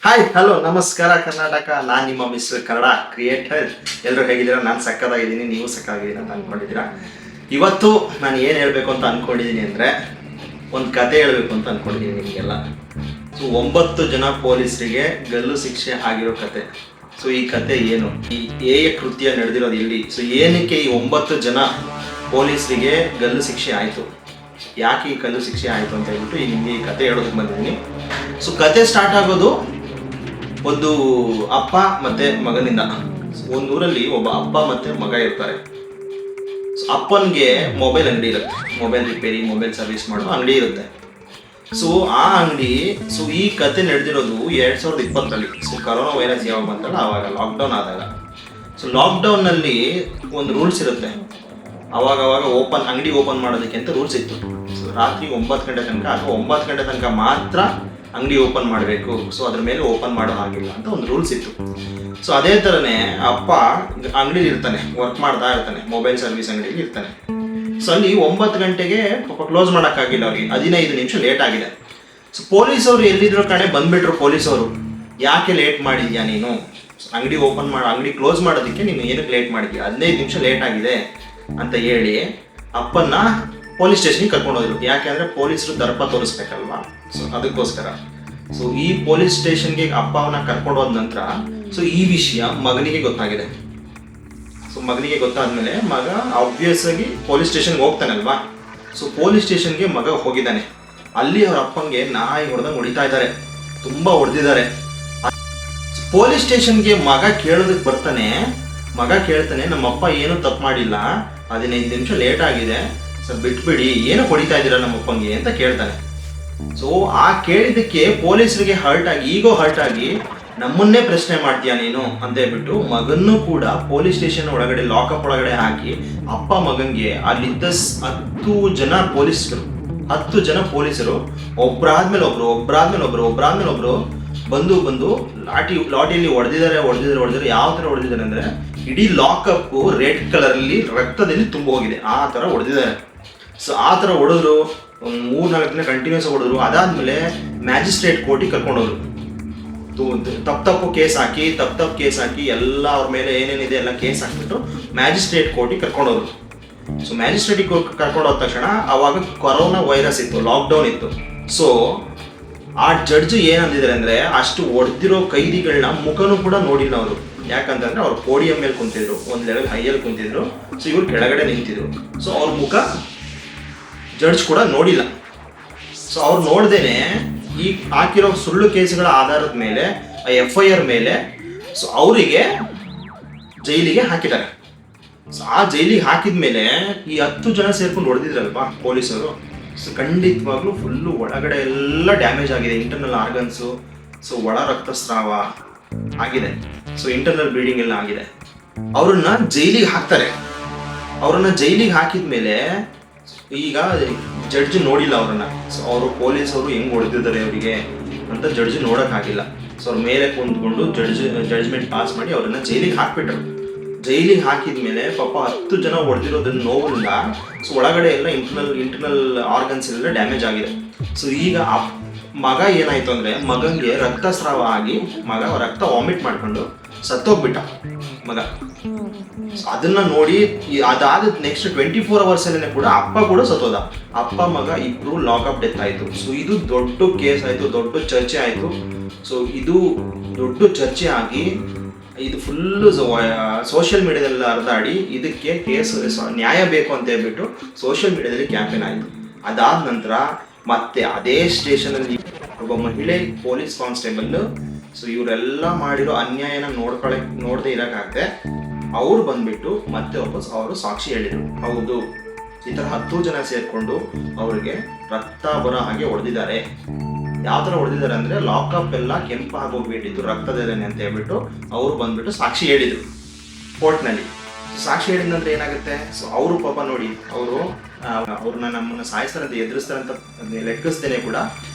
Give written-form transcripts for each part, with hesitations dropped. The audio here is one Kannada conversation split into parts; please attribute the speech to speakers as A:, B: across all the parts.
A: ಹಾಯ್ ಹಲೋ ನಮಸ್ಕಾರ ಕರ್ನಾಟಕ. ನಾನು ನಿಮ್ಮ ಮಿಸ್ಟರ್ ಕನ್ನಡ ಕ್ರಿಯೇಟರ್. ಎಲ್ಲರೂ ಹೇಗಿದ್ದೀರಾ? ನಾನು ಸಕ್ಕತ್ತಾಗಿದ್ದೀನಿ, ನೀವು ಸಕ್ಕತ್ತಾಗಿದ್ದೀರಾ ಅಂತ ಅಂದ್ಕೊಂಡಿದ್ದೀರಾ. ಇವತ್ತು ನಾನು ಏನು ಹೇಳಬೇಕು ಅಂತ ಅಂದ್ಕೊಂಡಿದ್ದೀನಿ ಅಂದರೆ ಒಂದು ಕತೆ ಹೇಳಬೇಕು ಅಂತ ಅಂದ್ಕೊಂಡಿದ್ದೀನಿ ನಿಮಗೆಲ್ಲ. ಸೊ 9 ಜನ ಪೊಲೀಸರಿಗೆ ಗಲ್ಲು ಶಿಕ್ಷೆ ಆಗಿರೋ ಕತೆ. ಸೊ ಈ ಕತೆ ಏನು, ಈ ಹೇಯ ಕೃತ್ಯ ನಡೆದಿರೋದು ಎಲ್ಲಿ, ಸೊ ಏನಕ್ಕೆ ಈ 9 ಜನ ಪೊಲೀಸರಿಗೆ ಗಲ್ಲು ಶಿಕ್ಷೆ ಆಯಿತು, ಯಾಕೆ ಈ ಗಲ್ಲು ಶಿಕ್ಷೆ ಆಯಿತು ಅಂತ ಹೇಳ್ಬಿಟ್ಟು ನಿಮಗೆ ಈ ಕತೆ ಹೇಳೋದಕ್ಕೆ ಬಂದಿದ್ದೀನಿ. ಸೊ ಕತೆ ಸ್ಟಾರ್ಟ್ ಆಗೋದು ಒಂದು ಅಪ್ಪ ಮತ್ತೆ ಮಗನಿಂದ. ಒಂದು ಊರಲ್ಲಿ ಒಬ್ಬ ಅಪ್ಪ ಮತ್ತೆ ಮಗ ಇರ್ತಾರೆ. ಅಪ್ಪನಿಗೆ ಮೊಬೈಲ್ ಅಂಗಡಿ ಇರುತ್ತೆ, ಮೊಬೈಲ್ ರಿಪೇರಿ, ಮೊಬೈಲ್ ಸರ್ವಿಸ್ ಮಾಡೋ ಅಂಗಡಿ ಇರುತ್ತೆ. ಸೊ ಆ ಅಂಗಡಿ, ಸೊ ಈ ಕತೆ ನಡೆದಿರೋದು 2020ರಲ್ಲಿ. ಸೊ ಕರೋನಾ ವೈರಸ್ ಯಾವಾಗ ಬಂತಲ್ಲ ಆವಾಗ, ಲಾಕ್ಡೌನ್ ಆದಾಗ. ಸೊ ಲಾಕ್ಡೌನ್ನಲ್ಲಿ ಒಂದು ರೂಲ್ಸ್ ಇರುತ್ತೆ, ಅವಾಗ ಅಂಗಡಿ ಓಪನ್ ಮಾಡೋದಕ್ಕೆ ಅಂತ ರೂಲ್ಸ್ ಇತ್ತು. ಸೊ ರಾತ್ರಿ 9 ಗಂಟೆ ತನಕ ಅಥವಾ 9 ಗಂಟೆ ತನಕ ಮಾತ್ರ ಅಂಗಡಿ ಓಪನ್ ಮಾಡಬೇಕು. ಸೊ ಅದ್ರ ಮೇಲೆ ಓಪನ್ ಮಾಡೋ ಹಾಗಿಲ್ಲ ಅಂತ ಒಂದು ರೂಲ್ಸ್ ಇತ್ತು. ಸೊ ಅದೇ ಥರನೇ ಅಪ್ಪ ಅಂಗಡಿಲಿ ಇರ್ತಾನೆ, ವರ್ಕ್ ಮಾಡ್ತಾ ಇರ್ತಾನೆ, ಮೊಬೈಲ್ ಸರ್ವಿಸ್ ಅಂಗಡಿಲಿ ಇರ್ತಾನೆ. ಸೊ ಅಲ್ಲಿ 9 ಗಂಟೆಗೆ ಪಾಪ ಕ್ಲೋಸ್ ಮಾಡೋಕ್ಕಾಗಿಲ್ಲ, ಅವ್ರಿಗೆ 15 ನಿಮಿಷ ಲೇಟ್ ಆಗಿದೆ. ಸೊ ಪೊಲೀಸವರು ಎಲ್ಲಿದ್ರು ಕಡೆ ಬಂದ್ಬಿಟ್ರು. ಪೊಲೀಸವರು, ಯಾಕೆ ಲೇಟ್ ಮಾಡಿದ್ಯಾ ನೀನು, ಅಂಗಡಿ ಕ್ಲೋಸ್ ಮಾಡೋದಕ್ಕೆ ನೀನು ಏನಕ್ಕೆ ಲೇಟ್ ಮಾಡಿದ್ಯಾ, 15 ನಿಮಿಷ ಲೇಟ್ ಆಗಿದೆ ಅಂತ ಹೇಳಿ ಅಪ್ಪನ್ನ ಪೊಲೀಸ್ ಸ್ಟೇಷನ್ಗೆ ಕರ್ಕೊಂಡು ಹೋದ್ರು. ಯಾಕೆಂದ್ರೆ ಪೊಲೀಸರು ದರ್ಪ ತೋರಿಸ್ಬೇಕಲ್ವಾ, ಸೊ ಅದಕ್ಕೋಸ್ಕರ. ಸೊ ಈ ಪೊಲೀಸ್ ಸ್ಟೇಷನ್ಗೆ ಅಪ್ಪವನ್ನ ಕರ್ಕೊಂಡು ಹೋದ ನಂತರ ಸೊ ಈ ವಿಷಯ ಮಗನಿಗೆ ಗೊತ್ತಾಗಿದೆ. ಸೊ ಮಗನಿಗೆ ಗೊತ್ತಾದ್ಮೇಲೆ ಮಗ ಆಬ್ವಿಯಸ್ ಆಗಿ ಪೊಲೀಸ್ ಸ್ಟೇಷನ್ಗೆ ಹೋಗ್ತಾನಲ್ವಾ. ಸೊ ಪೊಲೀಸ್ ಸ್ಟೇಷನ್ಗೆ ಮಗ ಹೋಗಿದ್ದಾನೆ. ಅಲ್ಲಿ ಅವ್ರ ಅಪ್ಪಂಗೆ ನಾಯಿ ಹೊಡೆದಂಗೆ ಹೊಡಿತಾ ಇದ್ದಾರೆ, ತುಂಬಾ ಹೊಡೆದಿದ್ದಾರೆ. ಪೊಲೀಸ್ ಸ್ಟೇಷನ್ಗೆ ಮಗ ಕೇಳೋದಕ್ಕೆ ಬರ್ತಾನೆ. ಮಗ ಕೇಳ್ತಾನೆ, ನಮ್ಮಪ್ಪ ಏನೂ ತಪ್ಪು ಮಾಡಿಲ್ಲ, 15 ನಿಮಿಷ ಲೇಟ್ ಆಗಿದೆ ಸರ್, ಬಿಟ್ಬಿಡಿ, ಏನು ಹೊಡಿತಾ ಇದ್ದೀರಾ ನಮ್ಮಪ್ಪಂಗೆ ಅಂತ ಕೇಳ್ತಾನೆ. ಸೊ ಆ ಕೇಳಿದ್ದಕ್ಕೆ ಪೊಲೀಸರಿಗೆ ಈಗೋ ಹರ್ಟ್ ಆಗಿ ನಮ್ಮನ್ನೇ ಪ್ರಶ್ನೆ ಮಾಡ್ತೀಯಾ ನೀನು ಅಂತ ಹೇಳ್ಬಿಟ್ಟು ಮಗನ್ನೂ ಕೂಡ ಪೊಲೀಸ್ ಸ್ಟೇಷನ್ ಒಳಗಡೆ ಲಾಕಪ್ ಒಳಗಡೆ ಹಾಕಿ ಅಪ್ಪ ಮಗನ್ಗೆ ಅಲ್ಲಿದ್ದ 10 ಜನ ಪೊಲೀಸರು ಒಬ್ಬರಾದ್ಮೇಲೆ ಒಬ್ರು ಬಂದು ಲಾಟಿಯಲ್ಲಿ ಹೊಡೆದಿದ್ದಾರೆ. ಯಾವ ತರ ಹೊಡೆದಿದ್ದಾರೆ ಅಂದ್ರೆ ಇಡೀ ಲಾಕಪ್ ರೆಡ್ ಕಲರ್ ಅಲ್ಲಿ ರಕ್ತದಲ್ಲಿ ತುಂಬ ಹೋಗಿದೆ, ಆ ತರ ಹೊಡೆದಿದ್ದಾರೆ. ಸೊ ಆ ತರ ಹೊಡೆದ್ರು, 3-4 ದಿನ ಕಂಟಿನ್ಯೂಸ್ ಹೊಡೆದ್ರು. ಅದಾದ್ಮೇಲೆ ಮ್ಯಾಜಿಸ್ಟ್ರೇಟ್ ಕೋರ್ಟಿಗೆ ಕರ್ಕೊಂಡೋದ್ರು. ತಪ್ಪು ಕೇಸ್ ಹಾಕಿ ಎಲ್ಲ ಅವ್ರ ಮೇಲೆ ಏನೇನಿದೆ ಎಲ್ಲ ಕೇಸ್ ಹಾಕ್ಬಿಟ್ಟು ಮ್ಯಾಜಿಸ್ಟ್ರೇಟ್ ಕೋರ್ಟಿಗೆ ಕರ್ಕೊಂಡೋದ್ರು. ಸೊ ಮ್ಯಾಜಿಸ್ಟ್ರೇಟಿಗೆ ಕರ್ಕೊಂಡೋದ ತಕ್ಷಣ ಅವಾಗ ಕೊರೋನಾ ವೈರಸ್ ಇತ್ತು, ಲಾಕ್ಡೌನ್ ಇತ್ತು. ಸೊ ಆ ಜಡ್ಜ್ ಏನಂದಿದ್ದಾರೆ ಅಂದ್ರೆ, ಅಷ್ಟು ಹೊಡೆದಿರೋ ಕೈದಿಗಳನ್ನ ಮುಖನೂ ಕೂಡ ನೋಡಿಲ್ಲ ಅವರು. ಯಾಕಂತಂದ್ರೆ ಅವ್ರು ಪೋಡಿಯಂ ಮೇಲೆ ಕುಂತಿದ್ರು, ಒಂದು ಲೆವೆಲ್ ಹೈಯಲ್ಲಿ ಕುಂತಿದ್ರು. ಸೊ ಇವ್ರು ಕೆಳಗಡೆ ನಿಂತಿದ್ರು. ಸೊ ಅವ್ರ ಮುಖ ಜಡ್ಜ್ ಕೂಡ ನೋಡಿಲ್ಲ. ಸೊ ಅವ್ರು ನೋಡ್ದೇನೆ ಈ ಹಾಕಿರೋ ಸುಳ್ಳು ಕೇಸುಗಳ ಆಧಾರದ ಮೇಲೆ, FIR ಮೇಲೆ ಸೊ ಅವರಿಗೆ ಜೈಲಿಗೆ ಹಾಕಿದ್ದಾರೆ. ಸೊ ಆ ಜೈಲಿಗೆ ಹಾಕಿದ್ಮೇಲೆ ಈ 10 ಜನ ಸೇರ್ಕೊಂಡು ಹೊಡೆದಿದ್ರಲ್ವಾ ಪೊಲೀಸರು, ಸೊ ಖಂಡಿತವಾಗ್ಲೂ ಫುಲ್ಲು ಒಳಗಡೆ ಎಲ್ಲ ಡ್ಯಾಮೇಜ್ ಆಗಿದೆ, ಇಂಟರ್ನಲ್ ಆರ್ಗನ್ಸು. ಸೊ ಒಳ ರಕ್ತಸ್ರಾವ ಆಗಿದೆ, ಸೊ ಇಂಟರ್ನಲ್ ಬ್ಲೀಡಿಂಗ್ ಎಲ್ಲ ಆಗಿದೆ. ಅವ್ರನ್ನ ಜೈಲಿಗೆ ಹಾಕ್ತಾರೆ. ಅವ್ರನ್ನ ಜೈಲಿಗೆ ಹಾಕಿದ್ಮೇಲೆ ಈಗ ಜಡ್ಜ್ ನೋಡಿಲ್ಲ ಅವ್ರನ್ನ. ಸೊ ಅವರು ಪೊಲೀಸವರು ಹೆಂಗ್ ಹೊಡೆದಿದ್ದಾರೆ ಅವರಿಗೆ ಅಂತ ಜಡ್ಜ್ ನೋಡೋಕ್ಕಾಗಿಲ್ಲ. ಸೊ ಅವ್ರ ಮೇಲೆ ಕುಂತ್ಕೊಂಡು ಜಡ್ಜ್ಮೆಂಟ್ ಪಾಸ್ ಮಾಡಿ ಅವ್ರನ್ನ ಜೈಲಿಗೆ ಹಾಕ್ಬಿಟ್ರು. ಜೈಲಿಗೆ ಹಾಕಿದ್ಮೇಲೆ ಪಾಪ 10 ಜನ ಹೊಡೆದಿರೋದನ್ನ ನೋವಿಂದ ಸೊ ಒಳಗಡೆ ಎಲ್ಲ ಇಂಟರ್ನಲ್ ಆರ್ಗನ್ಸ್ ಎಲ್ಲ ಡ್ಯಾಮೇಜ್ ಆಗಿದೆ. ಸೊ ಈಗ ಮಗ ಏನಾಯ್ತು ಅಂದ್ರೆ, ಮಗಂಗೆ ರಕ್ತಸ್ರಾವ ಆಗಿ ಮಗ ರಕ್ತ ವಾಮಿಟ್ ಮಾಡ್ಕೊಂಡು ಸತ್ತೋಗ್ಬಿಟ್ಟ ಮಗ. ಅದನ್ನ ನೋಡಿ ಅದಾದ ನೆಕ್ಸ್ಟ್ 24 hours ಅಲ್ಲೇ ಕೂಡ ಅಪ್ಪ ಕೂಡ ಸತ್ತೋದ. ಅಪ್ಪ ಮಗ ಇಬ್ರು ಲಾಕಪ್ ಡೆತ್ ಆಯ್ತು. ಸೊ ಇದು ದೊಡ್ಡ ಕೇಸ್ ಆಯ್ತು, ದೊಡ್ಡ ಚರ್ಚೆ ಆಯ್ತು. ಸೊ ಇದು ದೊಡ್ಡ ಚರ್ಚೆ ಆಗಿ ಇದು ಫುಲ್ ಸೋಷಿಯಲ್ ಮೀಡಿಯಾದಲ್ಲಿ ಹರಿದಾಡಿ ಇದಕ್ಕೆ ನ್ಯಾಯ ಬೇಕು ಅಂತ ಹೇಳ್ಬಿಟ್ಟು ಸೋಷಿಯಲ್ ಮೀಡಿಯಾದಲ್ಲಿ ಕ್ಯಾಂಪೇನ್ ಆಯಿತು. ಅದಾದ ನಂತರ ಮತ್ತೆ ಅದೇ ಸ್ಟೇಷನಲ್ಲಿ ಒಬ್ಬ ಮಹಿಳೆ ಪೊಲೀಸ್ ಕಾನ್ಸ್ಟೇಬಲ್, ಸೊ ಇವರೆಲ್ಲ ಮಾಡಿರೋ ಅನ್ಯಾಯನ ನೋಡದೆ ಇರೋಕ್ಕಾಗದೆ ಅವ್ರು ಬಂದ್ಬಿಟ್ಟು ಮತ್ತೆ ವಾಪಸ್ ಅವರು ಸಾಕ್ಷಿ ಹೇಳಿದರು. ಹೌದು, ಈ ಥರ 10 ಜನ ಸೇರಿಕೊಂಡು ಅವ್ರಿಗೆ ರಕ್ತ ಬರೋ ಹಾಗೆ ಹೊಡೆದಿದ್ದಾರೆ. ಯಾವ ಥರ ಹೊಡೆದಿದ್ದಾರೆ ಅಂದರೆ, ಲಾಕಪ್ ಎಲ್ಲ ಕೆಂಪಾಗಿ ಹೋಗ್ಬಿಟ್ಟಿತ್ತು ರಕ್ತದೇನೆ ಅಂತ ಹೇಳ್ಬಿಟ್ಟು ಅವ್ರು ಬಂದ್ಬಿಟ್ಟು ಸಾಕ್ಷಿ ಹೇಳಿದರು ಕೋರ್ಟ್ನಲ್ಲಿ. ಸಾಕ್ಷಿ ಹೇಳಿದಂದ್ರೆ ಏನಾಗುತ್ತೆ, ಸೊ ಅವರು ಪಾಪ ನೋಡಿ, ಅವ್ರನ್ನ ನಮ್ಮನ್ನು ಸಾಯಿಸ್ತಾರಂತ ಎದುರಿಸ್ತಾರಂತ ಲೆಕ್ಕಿಸ್ದೇನೆ ಕೂಡ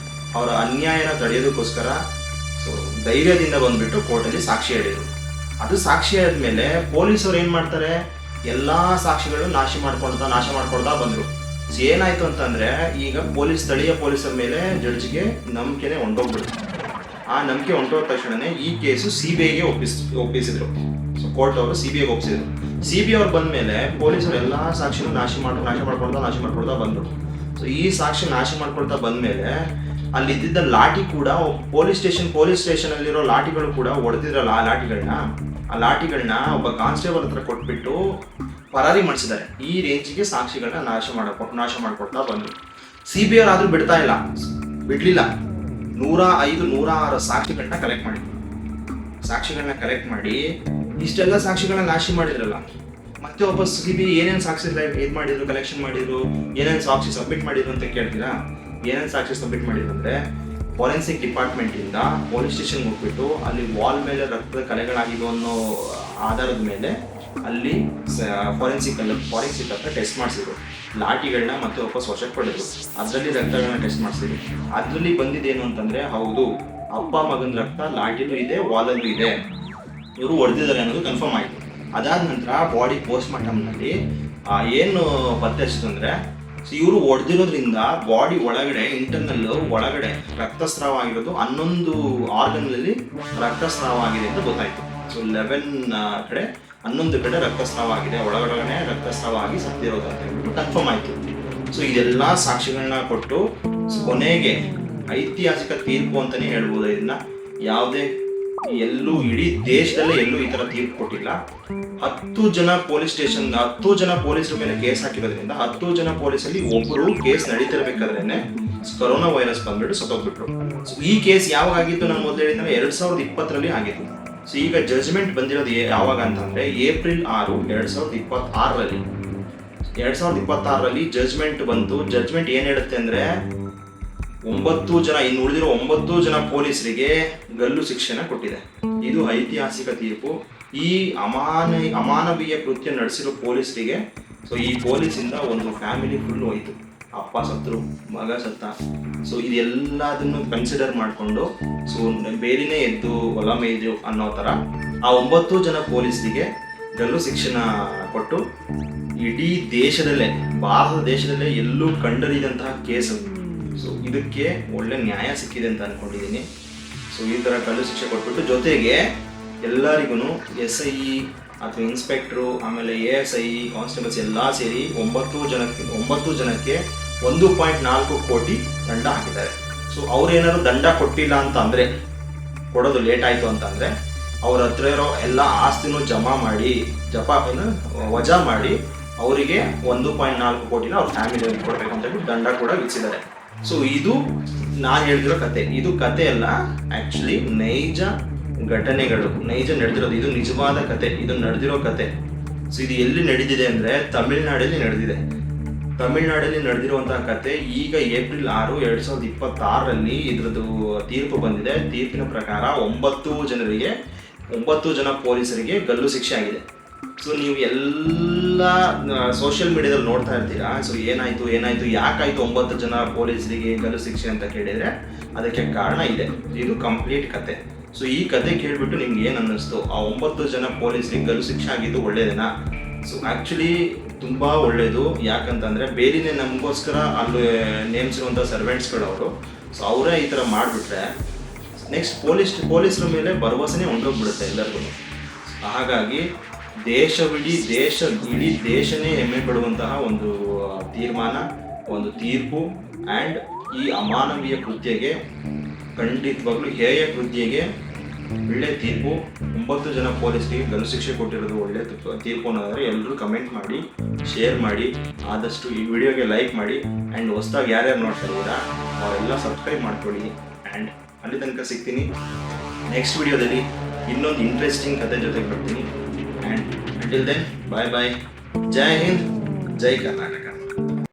A: ಅವರ ಅನ್ಯಾಯನ ತಡೆಯೋದಕ್ಕೋಸ್ಕರ ಸೊ ಧೈರ್ಯದಿಂದ ಬಂದ್ಬಿಟ್ಟು ಕೋರ್ಟಲ್ಲಿ ಸಾಕ್ಷಿ ಹೇಳಿದರು. ಅದು ಸಾಕ್ಷಿ ಆದಮೇಲೆ ಪೊಲೀಸರು ಏನು ಮಾಡ್ತಾರೆ, ಎಲ್ಲ ಸಾಕ್ಷಿಗಳು ನಾಶ ಮಾಡ್ಕೊಳ್ತಾ ಬಂದರು. ಏನಾಯ್ತು ಅಂತಂದ್ರೆ, ಈಗ ಸ್ಥಳೀಯ ಪೊಲೀಸರ ಮೇಲೆ ಜಡ್ಜ್ಗೆ ನಂಬಿಕೆನೆ ಹೊಂಟೋಗ್ಬಿಡುತ್ತೆ. ಆ ನಂಬಿಕೆ ಹೊಂಟೋದ ತಕ್ಷಣನೇ ಈ ಕೇಸು CBIಗೆ ಒಪ್ಪಿಸಿದ್ರು. ಸೊ ಕೋರ್ಟ್ ಅವರು CBIಗೆ ಒಪ್ಪಿಸಿದ್ರು. CBI ಅವ್ರು ಬಂದ್ಮೇಲೆ ಪೊಲೀಸರು ಎಲ್ಲಾ ಸಾಕ್ಷಿನೂ ನಾಶ ಮಾಡ್ಕೊಳ್ತಾ ಬಂದ್ರು. ಸೊ ಈ ಸಾಕ್ಷಿ ನಾಶ ಮಾಡ್ಕೊಳ್ತಾ ಬಂದ್ಮೇಲೆ ಅಲ್ಲಿ ಇದ್ದಿದ್ದ ಲಾಠಿ ಕೂಡ ಪೊಲೀಸ್ ಸ್ಟೇಷನ್ ಅಲ್ಲಿರೋ ಲಾಠಿಗಳು ಕೂಡ ಹೊಡೆದಿದ್ರಲ್ಲ ಆ ಲಾಠಿಗಳನ್ನ ಒಬ್ಬ ಕಾನ್ಸ್ಟೇಬಲ್ ಹತ್ರ ಕೊಟ್ಬಿಟ್ಟು ಪರಾರಿ ಮಾಡಿಸಿದ್ದಾರೆ. ಈ ರೇಂಜಿಗೆ ಸಾಕ್ಷಿಗಳನ್ನ ನಾಶ ಮಾಡ್ಕೊಳ್ತಾ ಬಂದ್ರು. CBI ಆದ್ರೂ ಬಿಡ್ಲಿಲ್ಲ. 106 ಸಾಕ್ಷಿಗಳನ್ನ ಕಲೆಕ್ಟ್ ಮಾಡಿ ಇಷ್ಟೆಲ್ಲ ಸಾಕ್ಷಿಗಳನ್ನ ನಾಶ ಮಾಡಿದ್ರಲ್ಲ, ಮತ್ತೆ ವಾಪಸ್ CBI ಏನೇನು ಸಾಕ್ಷಿ ಮಾಡಿದ್ರು, ಕಲೆಕ್ಷನ್ ಮಾಡಿದ್ರು, ಏನೇನು ಸಾಕ್ಷಿ ಸಬ್ಮಿಟ್ ಮಾಡಿದ್ರು ಅಂತ ಕೇಳ್ತೀರಾ? ಏನೇನು ಸಾಕ್ಷಿ ಸಬ್ಮಿಟ್ ಮಾಡಿದ್ರು ಅಂದ್ರೆ, ಫಾರೆನ್ಸಿಕ್ ಡಿಪಾರ್ಟ್ಮೆಂಟ್ ಇಂದ ಪೊಲೀಸ್ ಸ್ಟೇಷನ್ ಹೋಗ್ಬಿಟ್ಟು ಅಲ್ಲಿ ವಾಲ್ ಮೇಲೆ ರಕ್ತದ ಕಲೆಗಳಾಗಿವೆ ಅನ್ನೋ ಆಧಾರದ ಮೇಲೆ ಅಲ್ಲಿ ಫಾರೆನ್ಸಿಕ್ ಹತ್ರ ಟೆಸ್ಟ್ ಮಾಡಿಸಿದ್ರು. ಲಾಠಿಗಳನ್ನ ಮತ್ತೆ ವಾಪಸ್ ವಶಕ್ಕೆ ಪಡೆದ್ರು. ಅದರಲ್ಲಿ ರಕ್ತಗಳನ್ನ ಟೆಸ್ಟ್ ಮಾಡಿಸಿದ್ರು. ಅದರಲ್ಲಿ ಬಂದಿದ್ದೇನು ಅಂತಂದ್ರೆ, ಹೌದು ಅಪ್ಪ ಮಗನ ರಕ್ತ ಲಾಠಿಲೂ ಇದೆ, ವಾಲಲ್ಲೂ ಇದೆ, ಇವರು ಹೊಡೆದಿದ್ದಾರೆ ಅನ್ನೋದು ಕನ್ಫರ್ಮ್ ಆಯಿತು. ಅದಾದ ನಂತರ ಬಾಡಿ ಪೋಸ್ಟ್ ಮಾರ್ಟಮ್ನಲ್ಲಿ ಏನು ಪತ್ತೆ ಹಚ್ಚಿತು ಅಂದರೆ, ಇವರು ಹೊಡೆದಿರೋದ್ರಿಂದ ಬಾಡಿ ಒಳಗಡೆ ರಕ್ತಸ್ರಾವ ಆಗಿರೋದು 11 ಆರ್ಗನ್ಗಳಲ್ಲಿ ರಕ್ತಸ್ರಾವ ಆಗಿದೆ ಅಂತ ಗೊತ್ತಾಯಿತು. ಸೊ 11 ಕಡೆ ರಕ್ತಸ್ರಾವ ಆಗಿದೆ, ಒಳಗಡೆ ರಕ್ತಸ್ರಾವ ಆಗಿ ಸತ್ತಿರೋದು ಅಂತ ಹೇಳ್ಬಿಟ್ಟು ಕನ್ಫರ್ಮ್ ಆಯಿತು. ಸೊ ಇದೆಲ್ಲ ಸಾಕ್ಷಿಗಳನ್ನ ಕೊಟ್ಟು ಕೊನೆಗೆ ಐತಿಹಾಸಿಕ ತೀರ್ಪು ಅಂತಲೇ ಹೇಳ್ಬೋದು. ಇದನ್ನ ಇಡೀ ದೇಶದಲ್ಲೇ ಎಲ್ಲೂ ಈ ತರ ತೀರ್ಪು ಕೊಟ್ಟಿಲ್ಲ. 10 ಜನ ಪೊಲೀಸರ ಮೇಲೆ ಕೇಸ್ ಹಾಕಿರೋದ್ರಿಂದ 10 ಜನ ಪೊಲೀಸಲ್ಲಿ ಒಬ್ಬರು ಕೇಸ್ ನಡೀತಿರ್ಬೇಕಾದ್ರೇನೆ ಕೊರೋನಾ ವೈರಸ್ ಬಂದ್ಬಿಟ್ಟು ಸತ್ತೋಗ್ಬಿಟ್ರು. ಈ ಕೇಸ್ ಯಾವಾಗ ಆಗಿತ್ತು? ನಾನು ಮೊದಲು ಹೇಳಿದ್ರೆ 2020ರಲ್ಲಿ ಆಗಿತ್ತು. ಸೊ ಈಗ ಜಡ್ಜ್ಮೆಂಟ್ ಬಂದಿರೋದು ಯಾವಾಗ ಅಂತಂದ್ರೆ ಏಪ್ರಿಲ್ 6, 2026ರಲ್ಲಿ ಜಡ್ಜ್ಮೆಂಟ್ ಬಂತು. ಜಡ್ಜ್ಮೆಂಟ್ ಏನ್ ಹೇಳುತ್ತೆ ಅಂದ್ರೆ, 9 ಜನ ಇನ್ನು ಉಳಿದಿರೋ 9 ಜನ ಪೊಲೀಸರಿಗೆ ಗಲ್ಲು ಶಿಕ್ಷೆನ ಕೊಟ್ಟಿದೆ. ಇದು ಐತಿಹಾಸಿಕ ತೀರ್ಪು. ಈ ಅಮಾನವೀಯ ಕೃತ್ಯ ನಡೆಸಿರೋ ಪೊಲೀಸರಿಗೆ, ಸೊ ಈ ಪೊಲೀಸಿಂದ ಒಂದು ಫ್ಯಾಮಿಲಿ ಫುಲ್ ಹೋಯ್ತು. ಅಪ್ಪ ಸತ್ರು, ಮಗ ಸತ್ತ. ಸೊ ಇದೆಲ್ಲದನ್ನು ಕನ್ಸಿಡರ್ ಮಾಡಿಕೊಂಡು ಸೊ ಬೇರೆನೇ ಎದ್ದು ಹೊಲ ಮೇಯ್ದು ಅನ್ನೋ ಥರ ಆ 9 ಜನ ಪೊಲೀಸರಿಗೆ ಗಲ್ಲು ಶಿಕ್ಷೆನ ಕೊಟ್ಟು ಇಡೀ ದೇಶದಲ್ಲೇ, ಭಾರತ ದೇಶದಲ್ಲೇ ಎಲ್ಲೂ ಕಂಡರಿದಂತಹ ಕೇಸು. ಸೊ ಇದಕ್ಕೆ ಒಳ್ಳೆ ನ್ಯಾಯ ಸಿಕ್ಕಿದೆ ಅಂತ ಅನ್ಕೊಂಡಿದ್ದೀನಿ. ಸೊ ಈ ಥರ ಗಲ್ಲು ಶಿಕ್ಷೆ ಕೊಟ್ಬಿಟ್ಟು ಜೊತೆಗೆ ಎಲ್ಲರಿಗೂ SI ಅಥವಾ ಇನ್ಸ್ಪೆಕ್ಟ್ರು, ಆಮೇಲೆ ASI, ಕಾನ್ಸ್ಟೇಬಲ್ಸ್ ಎಲ್ಲ ಸೇರಿ 9 ಜನಕ್ಕೆ 1.4 ಕೋಟಿ ದಂಡ ಹಾಕಿದ್ದಾರೆ. ಸೊ ಅವ್ರೇನಾದ್ರು ದಂಡ ಕೊಟ್ಟಿಲ್ಲ ಅಂತ ಅಂದರೆ, ಕೊಡೋದು ಲೇಟ್ ಆಯಿತು ಅಂತಂದರೆ, ಅವ್ರ ಹತ್ರ ಇರೋ ಎಲ್ಲ ಆಸ್ತಿನೂ ವಜಾ ಮಾಡಿ ಅವರಿಗೆ 1.4 ಕೋಟಿನ ಅವ್ರ ಫ್ಯಾಮಿಲಿಯಲ್ಲಿ ಕೊಡಬೇಕಂತ ಹೇಳಿ ದಂಡ ಕೂಡ ವಿಧಿಸಿದ್ದಾರೆ. ಸೊ ಇದು ನಾನು ಹೇಳಿದಿರೋ ಕತೆ. ಇದು ಕತೆ ಅಲ್ಲ, ಆ್ಯಕ್ಚುಲಿ ನೈಜ ಘಟನೆಗಳು, ನೈಜ ನಡೆದಿರೋದು. ಇದು ನಿಜವಾದ ಕತೆ, ಇದು ನಡೆದಿರೋ ಕತೆ. ಸೊ ಇದು ಎಲ್ಲಿ ನಡೆದಿದೆ ಅಂದರೆ ತಮಿಳ್ನಾಡಲ್ಲಿ ನಡೆದಿರುವಂತಹ ಕತೆ. ಈಗ ಏಪ್ರಿಲ್ 6, 2026ರಲ್ಲಿ ಇದ್ರದ್ದು ತೀರ್ಪು ಬಂದಿದೆ. ತೀರ್ಪಿನ ಪ್ರಕಾರ 9 ಜನ ಪೊಲೀಸರಿಗೆ ಗಲ್ಲು ಶಿಕ್ಷೆ ಆಗಿದೆ. ಸೊ ನೀವು ಎಲ್ಲ ಸೋಷಿಯಲ್ ಮೀಡಿಯಾದಲ್ಲಿ ನೋಡ್ತಾ ಇರ್ತೀರಾ. ಸೊ ಏನಾಯ್ತು ಯಾಕಾಯ್ತು 9 ಜನ ಪೊಲೀಸರಿಗೆ ಗಲ್ಲು ಶಿಕ್ಷೆ ಅಂತ ಕೇಳಿದರೆ ಅದಕ್ಕೆ ಕಾರಣ ಇದೆ. ಇದು ಕಂಪ್ಲೀಟ್ ಕತೆ. ಸೊ ಈ ಕತೆ ಕೇಳಿಬಿಟ್ಟು ನಿಮ್ಗೆ ಏನು ಅನ್ನಿಸ್ತು? ಆ 9 ಜನ ಪೊಲೀಸರಿಗೆ ಗಲ್ಲು ಶಿಕ್ಷೆ ಆಗಿದ್ದು ಒಳ್ಳೇದೇನಾ? ಸೊ ಆ್ಯಕ್ಚುಲಿ ತುಂಬ ಒಳ್ಳೆಯದು. ಯಾಕಂತಂದರೆ ಬೇರೆನೇ ನಮಗೋಸ್ಕರ ಅಲ್ಲಿ ನೇಮಿಸಿರುವಂಥ ಸರ್ವೆಂಟ್ಸ್ಗಳು ಅವರು. ಸೊ ಅವರೇ ಈ ಥರ ಮಾಡಿಬಿಟ್ರೆ ನೆಕ್ಸ್ಟ್ ಪೊಲೀಸರ ಮೇಲೆ ಭರವಸೆನೇ ಹೊಂಟೋಗ್ಬಿಡುತ್ತೆ ಎಲ್ಲರಿಗೂ. ಹಾಗಾಗಿ ಇಡೀ ದೇಶನೇ ಹೆಮ್ಮೆ ಪಡುವಂತಹ ಒಂದು ತೀರ್ಮಾನ, ಒಂದು ತೀರ್ಪು. ಆ್ಯಂಡ್ ಈ ಅಮಾನವೀಯ ಕೃತ್ಯಗೆ, ಖಂಡಿತವಾಗ್ಲೂ ಹೇಯ ಕೃತ್ಯಗೆ ಒಳ್ಳೆ ತೀರ್ಪು. 9 ಜನ ಪೊಲೀಸರಿಗೆ ಗಲ್ಲು ಶಿಕ್ಷೆ ಕೊಟ್ಟಿರೋದು ಒಳ್ಳೆ ತೀರ್ಪು ಅನ್ನೋದಾದರೆ ಎಲ್ಲರೂ ಕಮೆಂಟ್ ಮಾಡಿ, ಶೇರ್ ಮಾಡಿ, ಆದಷ್ಟು ಈ ವಿಡಿಯೋಗೆ ಲೈಕ್ ಮಾಡಿ. ಆ್ಯಂಡ್ ಹೊಸದಾಗಿ ಯಾರ್ಯಾರು ನೋಡ್ತಾ ಇದ್ದೀರಾ ಅವರೆಲ್ಲ ಸಬ್ಸ್ಕ್ರೈಬ್ ಮಾಡ್ಕೊಳ್ಳಿ. ಆ್ಯಂಡ್ ಅಲ್ಲಿ ತನಕ ಸಿಗ್ತೀನಿ ನೆಕ್ಸ್ಟ್ ವಿಡಿಯೋದಲ್ಲಿ ಇನ್ನೊಂದು ಇಂಟ್ರೆಸ್ಟಿಂಗ್ ಕತೆ ಜೊತೆಗೆ ಬರ್ತೀನಿ. And until then bye. ಜೈ ಹಿಂದ್, ಜೈ ಕರ್ನಾಟಕ.